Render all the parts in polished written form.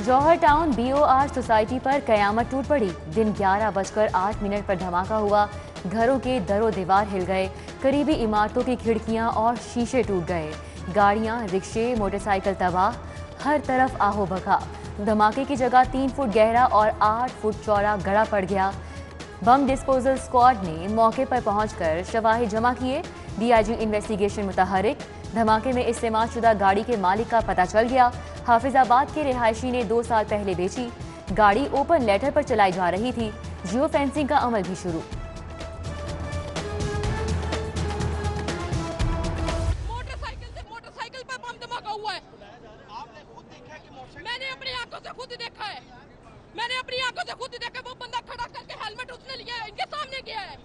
जौहर town BOR society पर कयामत टूट पड़ी। दिन 11:08 पर धमाका हुआ। घरों के दरो दीवार हिल गए, करीबी इमारतों की खिड़कियां और शीशे टूट गए। गाड़ियां, रिक्शे, मोटरसाइकिल तबाह, हर तरफ आओ भगा। धमाके की जगह 3 फुट गहरा और 8 फुट चौड़ा गड्ढा पड़ गया। बम डिस्पोजल स्क्वाड ने मौके पर पहुंचकर शवाहिद जमा किए। DIG इन्वेस्टिगेशन मुतहरिक। धमाके में इस्तेमाल शुदा गाड़ी के मालिक का पता चल गया। हाफिजाबाद के रिहायशी ने 2 साल पहले बेची। गाड़ी ओपन लेटर पर चलाई जा रही थी। जियो फेंसिंग का अमल भी शुरू। मोटरसाइकिल पे बम धमाका हुआ है। आपने खुद देखा है कि मैंने अपनी आंखों से खुद देखा है। वो बंदा खड़ा करके हेलमेट उसने लिया है, इनके सामने किया है।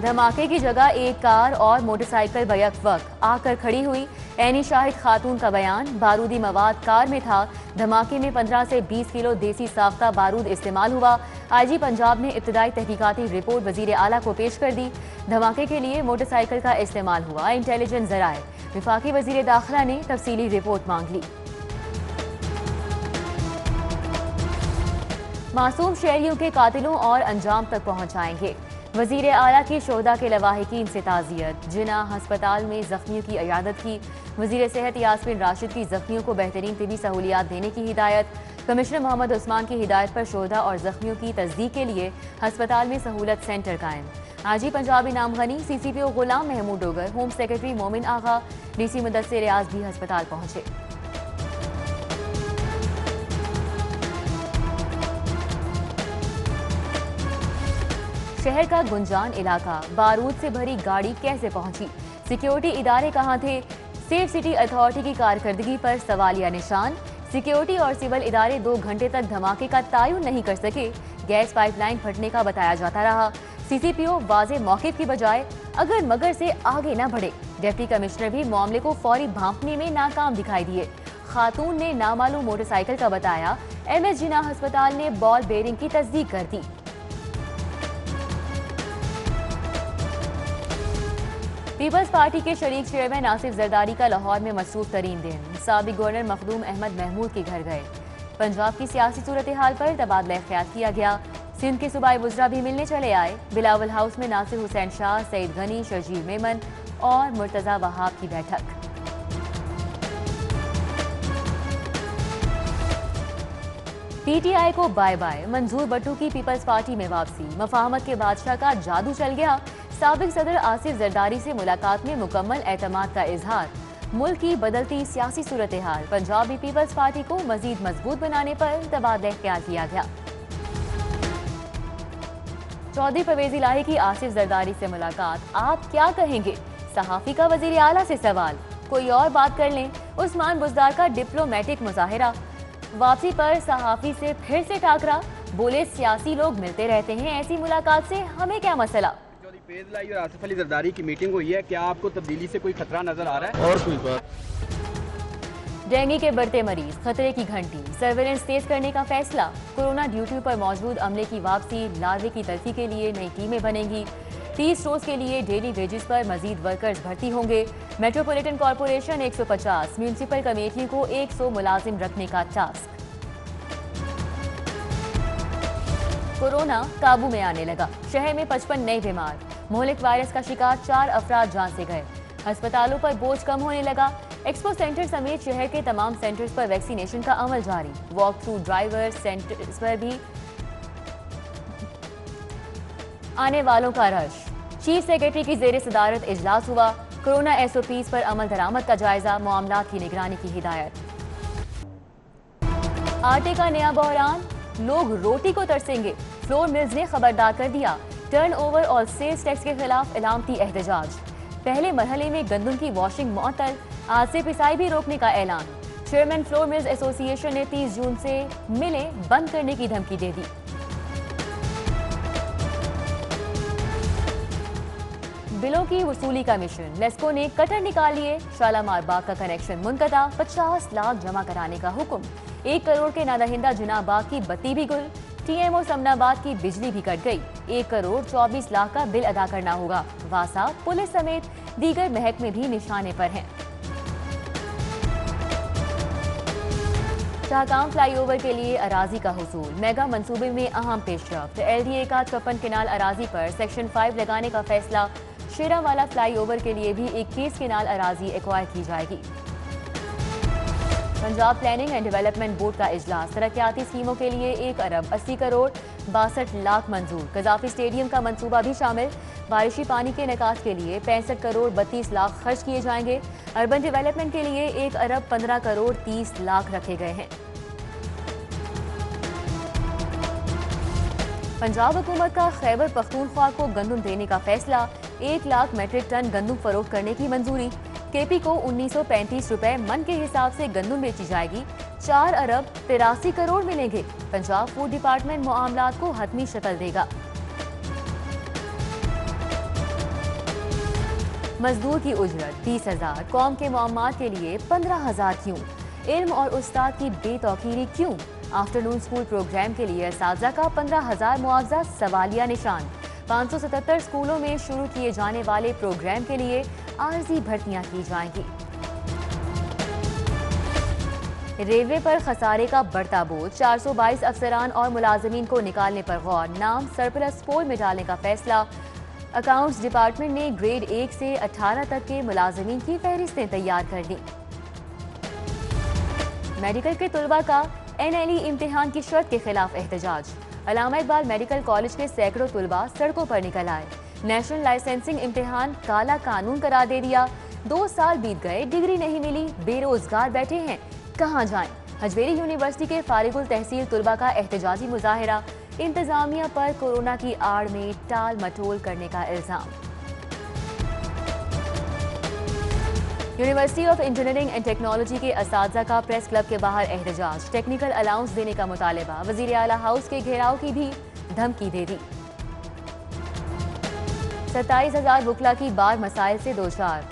धमाके की जगह एक कार और मोटरसाइकिल बैक वक्त आकर खड़ी हुई। ऐनी शाहिद खातून का बयान, बारूदी मवाद कार में था। धमाके में 15 से 20 किलो देसी साख्ता बारूद इस्तेमाल हुआ। IG पंजाब ने इब्तदाई तहकीकाती रिपोर्ट वजीर आला को पेश कर दी। धमाके के लिए मोटरसाइकिल का इस्तेमाल हुआ, इंटेलिजेंस जराए। विफाकी वजीर दाखिला ने तफसीली रिपोर्ट मांग ली। मासूम शहरियों के कातिलों और अंजाम तक पहुंचाएंगे। वजीर आला की शोहदा के लवाहिकीन से ताज़ियत। जिना हस्पताल में जख्मियों की इयादत की। वजीर सेहत यास्मीन राशिद की जख्मियों को बेहतरीन तिबी सहूलियात देने की हिदायत। कमिश्नर मोहम्मद उस्मान की हिदायत पर शोहदा और जख्मियों की तस्दीक के लिए हस्पताल में सहूलत सेंटर कायम। IG पंजाब इनाम गनी, CCPO गुलाम महमूद डोगर, होम सेक्रेटरी मोमिन आगा, DC मुदस्सिर रियाज भी हस्पताल पहुंचे। शहर का गुंजान इलाका, बारूद से भरी गाड़ी कैसे पहुंची? सिक्योरिटी इदारे कहां थे? सेफ सिटी अथॉरिटी की कारकर्दगी पर सवालिया निशान। सिक्योरिटी और सिविल इदारे 2 घंटे तक धमाके का तयन नहीं कर सके। गैस पाइपलाइन फटने का बताया जाता रहा। CCPO वाज़े मौक़िफ़ की बजाय अगर मगर से आगे न बढ़े। डिप्टी कमिश्नर भी मामले को फौरी भांपने में नाकाम दिखाई दिए। खातून ने नामालूम मोटरसाइकिल का बताया। MS जिना अस्पताल ने बॉल बेरिंग की तस्दीक कर दी। पीपल्स पार्टी के शरीक चेयरमैन आसिफ जरदारी का लाहौर में मसरूफ तरीन दिन। साबिक गवर्नर मखदूम अहमद महमूद के घर गए। पंजाब की सियासी सूरत हाल पर तबादला ख्याल किया गया। सिंध के सूबाई वज़रा भी मिलने चले आए। बिलावल हाउस में नासिर हुसैन शाह, सईद गनी, शर्जील मेमन और मुर्तजा वहाब की बैठक। PTI को बाय बाय, मंजूर भट्टू की पीपल्स पार्टी में वापसी। मफाहमत के बादशाह का जादू चल गया। साबिक सदर आसिफ जरदारी से मुलाकात में मुकम्मल एतमाद का इजहार। मुल्क की बदलती सियासी सूरत हाल, पंजाबी पीपल्स पार्टी को मजीद मजबूत बनाने पर तबादला ख्याल किया गया। चौधरी परवेज इलाही की आसिफ जरदारी से मुलाकात, आप क्या कहेंगे? सहाफी का वजीर आला से सवाल। कोई और बात कर लें। उस्मान बुजदार का डिप्लोमेटिक मुजाहिरा। वापसी पर सहाफी से फिर से टाकरा। बोले सियासी लोग मिलते रहते हैं, ऐसी मुलाकात से हमें क्या मसला। परवेज इलाही और आसिफ अली जरदारी की मीटिंग हुई है, क्या आपको तब्दीली से कोई खतरा नजर आ रहा है? और कोई बात? डेंगू के बढ़ते मरीज, खतरे की घंटी, सर्वेलेंस तेज करने का फैसला। कोरोना ड्यूटी पर मौजूद अमले की वापसी, लार्वे की तल्फी के लिए नई टीमें बनेंगी। 30 रोज के लिए डेली वेजेस पर मजीद वर्कर्स भर्ती होंगे। मेट्रोपॉलिटन कॉरपोरेशन 150, म्यूनिसिपल कमेटियों को 100 मुलाजिम रखने का टास्क। कोरोना काबू में आने लगा। शहर में 55 नए बीमार। मोहलिक वायरस का शिकार 4 अफराद जान से गए। अस्पतालों पर बोझ कम होने लगा। एक्सपो सेंटर समेत शहर के तमाम सेंटर्स पर वैक्सीनेशन का अमल जारी। वॉक थ्रू ड्राइवर सेंटर्स पर भी आने वालों का रश। चीफ सेक्रेटरी की जेर सदारत इजलास हुआ। कोरोना SOPs पर अमल दरामद का जायजा, मामलात की निगरानी की हिदायत। आटे का नया बहरान, लोग रोटी को तरसेंगे। फ्लोर मिल्स ने खबरदार कर दिया। टर्नओवर और सेल्स टैक्स के खिलाफ इलामती एहतजाज। पहले मरहले में गंदम की वॉशिंग मुअत्तल, आज से पिसाई भी रोकने का ऐलान। चेयरमैन फ्लोर मिल्स एसोसिएशन ने 30 जून से मिलें बंद करने की धमकी दे दी। बिलों की वसूली का मिशन, लेस्को ने कटर निकाल लिए। शालामार बाग का कनेक्शन मुनक़ता, 50 लाख जमा कराने का हुक्म। 1 करोड़ के नादहिंदा जिना बाग की बत्ती भी गुल। TMO समनाबाद की बिजली भी कट गई। 1 करोड़ 24 लाख का बिल अदा करना होगा। वासा, पुलिस समेत दीगर महकमे भी निशाने पर हैं। शाहकाम फ्लाईओवर के लिए अराजी का हुसूल, मेगा मंसूबे में अहम पेशरफ्त। LDA का चौपन केनाल अराजी पर सेक्शन 5 लगाने का फैसला। शेरावाला फ्लाईओवर के लिए भी 21 केनाल अराजी एक्वायर की जाएगी। Punjab planning and development board का इजलास, तरक्याती स्कीमों के लिए 1 अरब 80 करोड़ 62 लाख मंजूर। कजाफी स्टेडियम का मंसूबा भी शामिल। बारिशी पानी के निकास के लिए 65 करोड़ 32 लाख खर्च किए जाएंगे। अर्बन डेवलपमेंट के लिए 1 अरब 15 करोड़ 30 लाख रखे गए हैं। पंजाब हुकूमत का खैबर पख्तूनख्वा को गंदम देने का फैसला। 1 लाख मेट्रिक टन गंदम फरोख्त करने की मंजूरी। केपी को 1935 रुपए मन के हिसाब से गंदम बेची जाएगी। 4 अरब 83 करोड़ मिलेंगे। पंजाब फूड डिपार्टमेंट मामलात को हतमी शक्ल देगा। मजदूर की उजरत 20,000, कौम के मुअम्मात के लिए 15,000 क्यों? इल्म और उस्ताद की बेतौकीरी क्यों? आफ्टरनून स्कूल प्रोग्राम के लिए असातिज़ा का 15,000 मुआवजा सवालिया निशान। 577 स्कूलों में शुरू किए जाने वाले प्रोग्राम के लिए आर्जी भर्तियां की जाएंगी। रेलवे पर खसारे का बढ़ता बोझ, 422 अफसरान और मुलाजमीन को निकालने पर गौर। नाम सरप्लस पोल में डालने का फैसला। अकाउंट्स डिपार्टमेंट ने ग्रेड 1 से 18 तक के मुलाजमीन की फहरिस्तें तैयार कर ली। मेडिकल के तुलबा का NLE इम्तिहान की शर्त के खिलाफ एहतजाज। अल्लामा इकबाल मेडिकल कॉलेज के सैकड़ों तुलबा सड़कों पर निकल आए। नेशनल लाइसेंसिंग इम्तिहान काला कानून करार दे दिया। 2 साल बीत गए, डिग्री नहीं मिली, बेरोजगार बैठे हैं, कहां जाएं? हजवेरी यूनिवर्सिटी के फारिगुल तहसील तुलबा का एहतजाजी मुजाहिरा। इंतजामिया पर कोरोना की आड़ में टाल मटोल करने का इल्जाम। University of engineering and technology के असातिज़ा का प्रेस क्लब के बाहर एहतजाज। टेक्निकल अलाउंस देने का मुतालिबा। वजीर आला हाउस के घेराव की भी धमकी दे दी। 27,000 वुकला की बार मसाइल से दोचार।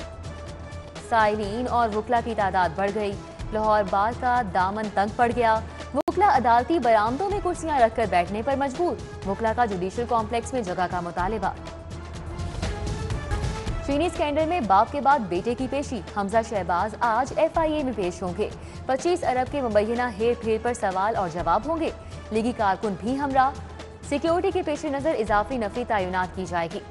साइलीन और वुकला की तादाद बढ़ गई। लाहौर बार का दामन तंग पड़ गया। वुकला अदालती बरामदों में कुर्सियां रखकर बैठने पर मजबूर। वुकला का जुडिशल कॉम्प्लेक्स में जगह का मुतालिबा। चीनी स्कैंडल में बाप के बाद बेटे की पेशी। हमजा शहबाज आज FIA में पेश होंगे। 25 अरब के मुबैना हेर फेर पर सवाल और जवाब होंगे। लीगी कारकुन भी हमरा। सिक्योरिटी के पेश नजर इजाफी नफरी तैनात की जाएगी।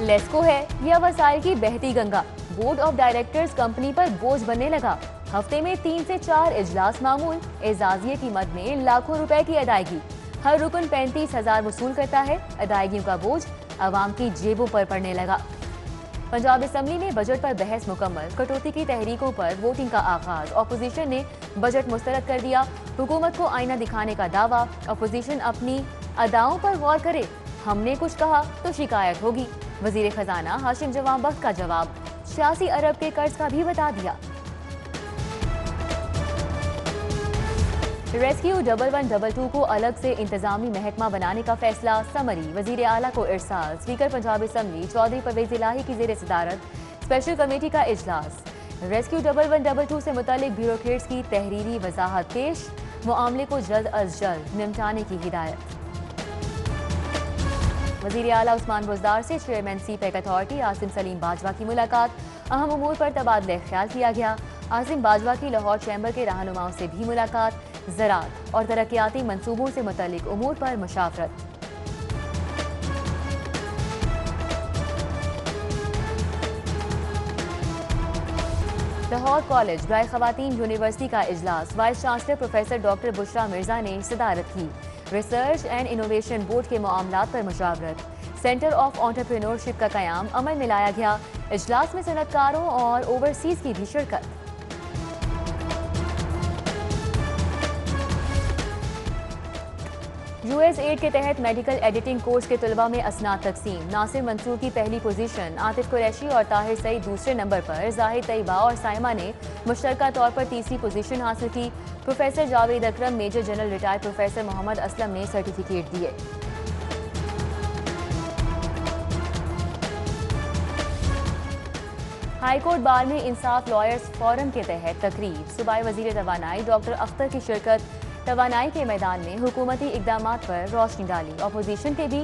लेस्को है या वसाइल की बहती Ganga. Board of directors company पर बोझ बनने लगा। हफ्ते में 3 से 4 इजलास मामूल। एजाजिये की मद में लाखों रुपए की अदायगी। हर रुकन 35,000 वसूल करता है। अदायगियों का बोझ अवाम की जेबों पर पड़ने लगा। पंजाब असम्बली में बजट पर बहस मुकम्मल। कटौती की तहरीकों पर वोटिंग का आगाज। अपोजिशन ने बजट मुस्तरद कर दिया। हुकूमत को आईना दिखाने का दावा। अपोजिशन अपनी अदाओं पर गौर करे। हमने कुछ कहा तो शिकायत होगी। वजीर खजाना हाशिम जवान बख्त का जवाब। 86 अरब के कर्ज का भी बता दिया। रेस्क्यू 1122 को अलग से इंतजामी महकमा बनाने का फैसला। समरी वजीर आला को इरसाल। स्पीकर पंजाब असम्बली चौधरी परवेज इलाही की जेर सदारत स्पेशल कमेटी का इजलास। रेस्क्यू 1122 से मुतालिक ब्यूरोक्रेट्स की तहरीरी वजाहत पेश। मामले को जल्द अज जल्द निपटाने की हिदायत। वजीर आला उस्मान बुज़दार से chairman CPEC authority Asim Salim Bajwa की मुलाकात। अहम उमूर पर तबादला ख्याल किया गया। आसिम बाजवा की लाहौर चैम्बर के रहनुमाओं से भी मुलाकात। ज़राअत और तरक्याती मंसूबों से मुतल्लिक उमूर पर मुशावरत। लाहौर कॉलेज बराए खवातीन यूनिवर्सिटी का इजलास। Vice chancellor professor doctor Bushra Mirza ने सदारत की। रिसर्च एंड इनोवेशन बोर्ड के मामलात पर मुशावरत। सेंटर ऑफ एंटरप्रेन्योरशिप का कयाम अमल में लाया गया। इजलास में सनतकारों और ओवरसीज की भी शिरकत। USAID के तहत मेडिकल एडिटिंग कोर्स के तलबा में असनाद तकसीम। नासिर मंसूर की पहली पोजीशन, आतिफ कुरैशी और ताहिर सईद दूसरे नंबर पर। जाहिद तैयबा और साइमा ने मुश्तरका तौर पर तीसरी पोजीशन हासिल की। Professor Javed Akram, major general retired professor Mohammad Aslam ने सर्टिफिकेट दिए। हाईकोर्ट बार में इंसाफ लॉयर्स फोरम के तहत तकरीब। सूबाई वजीर तवानाई डॉक्टर अख्तर की शिरकत। तवानाई के मैदान में हुकूमती इकदामात पर रोशनी डाली। अपोजिशन के भी।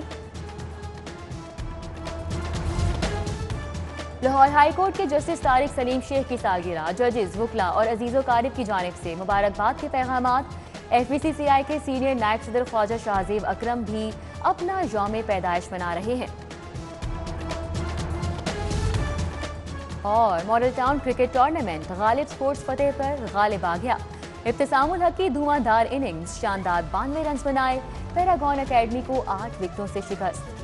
लाहौर हाई कोर्ट के जस्टिस तारिक सलीम शेख की सालगिरह, जजेस, वकला और अजीज़ो कारिब की जानिब से मुबारकबाद के पैगामात। FVCCI के सीनियर नायब सदर ख्वाजा शाहजेब अकरम भी अपना यौम पैदाइश मना रहे हैं। और model town cricket tournament, Ghalib sports Fateh पर गालिब आ गया। इब्तिसामुल हक की धुआंधार इनिंग्स, शानदार 92 रन बनाए, पैरागॉन अकेडमी को 8 विकेटों से शिकस्त।